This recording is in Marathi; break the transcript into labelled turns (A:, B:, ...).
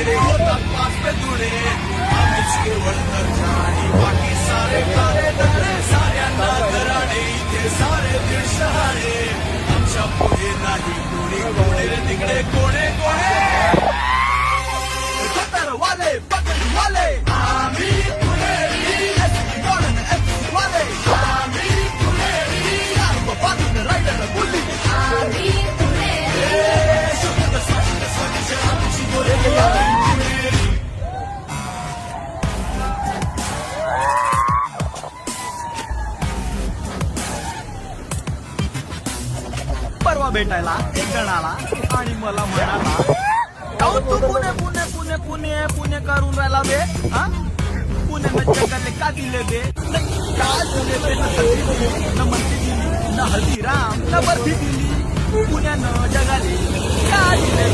A: तेरे होतात पाच पे जुळे आम्हीच केवळ घरच्या आणि बाकी सारे कारे धरे साऱ्यांना घराणे इथे सारे दीड शहाणे आमच्या पुढे नाही कोणी कोणे रे तिकडे कोणे कोणे वाले पकड वाले आम्ही पुणेरी गॉर्डन वाले आम्ही पुणेरी बाजून रायडर बोलली
B: आम्ही पुणेरी
A: शुद्ध स्वच्छ आमची बोले पुणेरी परवा भेटायला एक जण आला आणि मला म्हणाला अहो तू पुणे पुणे पुणे पुणे पुणे करून राहिला बे हा पुणे में जगले का दिले बे का दिले बे न मंत्री दिली न हल्दीराम न बर्फी दिली पुण्यानं जगाले का दिले